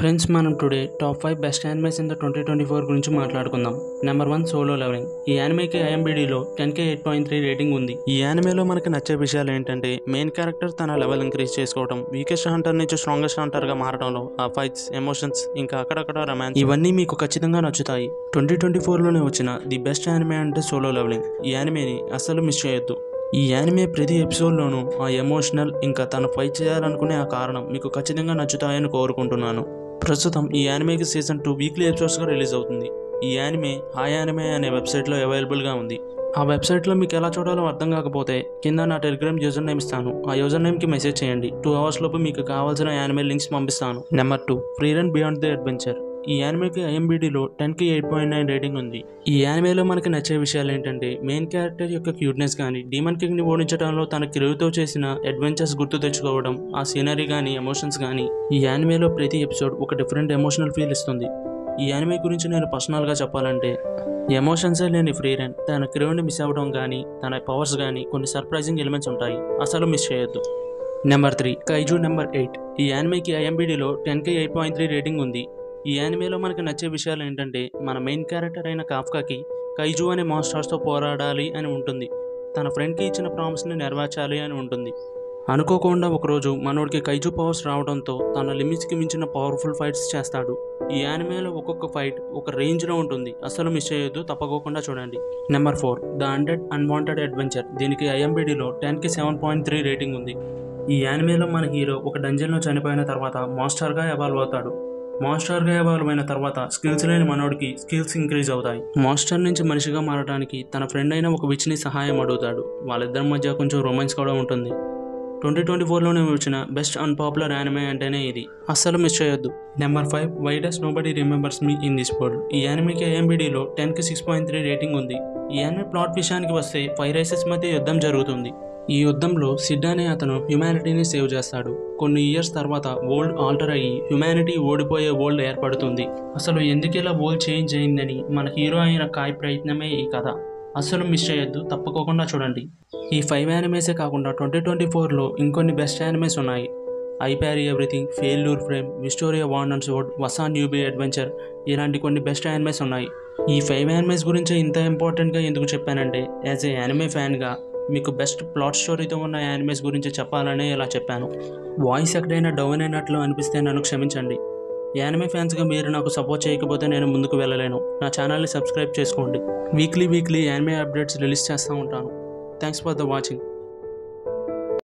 Friends, మనం today top 5 best animes in the 2024 గురించి మాట్లాడుకుందాం. Number 1, solo levelling. ఈ యానిమేకి ఐఎంబిడిలో 10K 8.3 రేటింగ్ ఉంది. ఈ యానిమేలో మనకి నచ్చే విషయాలు ఏంటంటే మెయిన్ క్యారెక్టర్ తన లెవెల్ ఇంక్రీజ్ చేసుకోవడం, వీకెస్ట్ హంటర్ నుంచి స్ట్రాంగెస్ట్ హంటర్గా మారడంలో ఆ ఫైట్స్, ఎమోషన్స్, ఇంకా అక్కడక్కడ రొమాన్స్, ఇవన్నీ మీకు ఖచ్చితంగా నచ్చుతాయి. 2024లోనే వచ్చిన ది బెస్ట్ యానిమే అంటే సోలో లెవెలింగ్. ఈ యానిమేని అస్సలు మిస్ చేయొద్దు. ఈ యానిమే ప్రతి ఎపిసోడ్లోనూ ఆ ఎమోషనల్ ఇంకా తను ఫైట్ చేయాలనుకునే ఆ కారణం మీకు ఖచ్చితంగా నచ్చుతాయని కోరుకుంటున్నాను. ప్రస్తుతం ఈ యానిమేకి సీజన్ 2 వీక్లీ ఎపిసోడ్స్గా రిలీజ్ అవుతుంది. ఈ యానిమే హాయ్ యానిమే అనే వెబ్సైట్లో అవైలబుల్గా ఉంది. ఆ వెబ్సైట్లో మీకు ఎలా చూడాలో అర్థం కాకపోతే కింద నా టెలిగ్రామ్ యూజర్ నేమ్ ఇస్తాను. ఆ యూజర్ నేమ్కి మెసేజ్ చేయండి. 2 hours లోపు మీకు కావాల్సిన యానిమే లింక్స్ పంపిస్తాను. Number 2, free run beyond the adventure. ఈ యానిమేకి ఐఎంబిడిలో 10K 8.9 రేటింగ్ ఉంది. ఈ యానిమేలో మనకి నచ్చే విషయాలు ఏంటంటే మెయిన్ క్యారెక్టర్ యొక్క క్యూట్నెస్ కానీ, డీమన్ కింగ్ని ఓడించడంలో తన క్రియుతో చేసిన అడ్వెంచర్స్ గుర్తు తెచ్చుకోవడం, ఆ సీనరీ కానీ, ఎమోషన్స్ కానీ, ఈ యానిమేలో ప్రతి ఎపిసోడ్ ఒక డిఫరెంట్ ఎమోషనల్ ఫీల్ ఇస్తుంది. ఈ యానిమే గురించి నేను పర్సనల్గా చెప్పాలంటే ఎమోషన్సే లేని ఫ్రీ రన్, తన క్రియుని మిస్ అవ్వడం కానీ, తన పవర్స్ కానీ కొన్ని సర్ప్రైజింగ్ ఎలిమెంట్స్ ఉంటాయి. అసలు మిస్ చేయొద్దు. Number 3, kaiju. నెంబర్ 8. ఈ యానిమేకి ఐఎంబిడిలో 10K 8.3 రేటింగ్ ఉంది. ఈ యానిమేలో మనకి నచ్చే విషయాలు ఏంటంటే మన మెయిన్ క్యారెక్టర్ అయిన కాఫ్కాకి కైజు అనే మాన్స్టర్స్తో పోరాడాలి అని ఉంటుంది. తన ఫ్రెండ్కి ఇచ్చిన ప్రామిస్ని నెరవేర్చాలి అని ఉంటుంది. అనుకోకుండా ఒకరోజు మనోడికి కైజు పవర్స్ రావడంతో తన లిమిట్స్కి మించిన పవర్ఫుల్ ఫైట్స్ చేస్తాడు. ఈ యానిమేలో ఒక్కొక్క ఫైట్ ఒక రేంజ్లో ఉంటుంది. అస్సలు మిస్ చేయొద్దు, తప్పకోకుండా చూడండి. Number 4, the undead unwanted adventure. దీనికి ఐఎంబిడిలో 10K 7.3 రేటింగ్ ఉంది. ఈ యానిమేలో మన హీరో ఒక డంజన్లో చనిపోయిన తర్వాత మాన్స్టర్గా ఎవాల్వ్ అవుతాడు. మాన్స్టర్గా ఎవాల్వ్ అయిన తర్వాత స్కిల్స్ లేని మనోడికి స్కిల్స్ ఇంక్రీజ్ అవుతాయి. మాన్స్టర్ నుంచి మనిషిగా మారడానికి తన ఫ్రెండ్ అయిన ఒక విచ్ని సహాయం అడుగుతాడు. వాళ్ళిద్దరి మధ్య కొంచెం రొమాన్స్ కూడా ఉంటుంది. 2024లోనే వచ్చిన బెస్ట్ అన్పాపులర్ యానిమే అంటేనే ఇది. అస్సలు మిస్ చేయొద్దు. Number 5, why does nobody remembers me in this world. ఈ యానిమేకి ఐఎంబిడిలో 10K 6.3 రేటింగ్ ఉంది. ఈ యానిమే ప్లాట్ విషయానికి వస్తే 5 రైసెస్ మధ్య యుద్ధం జరుగుతుంది. ఈ యుద్ధంలో సిడ్ అనే అతను హ్యుమానిటీని సేవ్ చేస్తాడు. కొన్ని ఇయర్స్ తర్వాత వరల్డ్ ఆల్టర్ అయ్యి హ్యుమానిటీ ఓడిపోయే వరల్డ్ ఏర్పడుతుంది. అసలు ఎందుకు ఇలా వరల్డ్ చేంజ్ అయిందని మన హీరో అయిన కాయ్ ప్రయత్నమే ఈ కథ. అసలు మిస్ చేయొద్దు, తప్పకోకుండా చూడండి. ఈ 5 యానిమేసే కాకుండా 2024లో ఇంకొన్ని బెస్ట్ యానిమేస్ ఉన్నాయి. I parry everything, failure frame, Wistoria wand and sword, వసా న్యూబీ అడ్వెంచర్, ఇలాంటి కొన్ని బెస్ట్ యానిమేస్ ఉన్నాయి. ఈ 5 యానిమేస్ గురించి ఇంత ఇంపార్టెంట్గా ఎందుకు చెప్పానంటే యాజ్ ఏ యానిమే ఫ్యాన్గా మీకు బెస్ట్ ప్లాట్ స్టోరీతో ఉన్న యానిమేస్ గురించి చెప్పాలనే ఇలా చెప్పాను. వాయిస్ ఎక్కడైనా డౌన్ అయినట్లు అనిపిస్తే నన్ను క్షమించండి. యానిమే ఫ్యాన్స్గా మీరు నాకు సపోర్ట్ చేయకపోతే నేను ముందుకు వెళ్ళలేను. నా ఛానల్ని సబ్స్క్రైబ్ చేసుకోండి. వీక్లీ యానిమే అప్డేట్స్ రిలీజ్ చేస్తూ ఉంటాను. Thanks for the watching.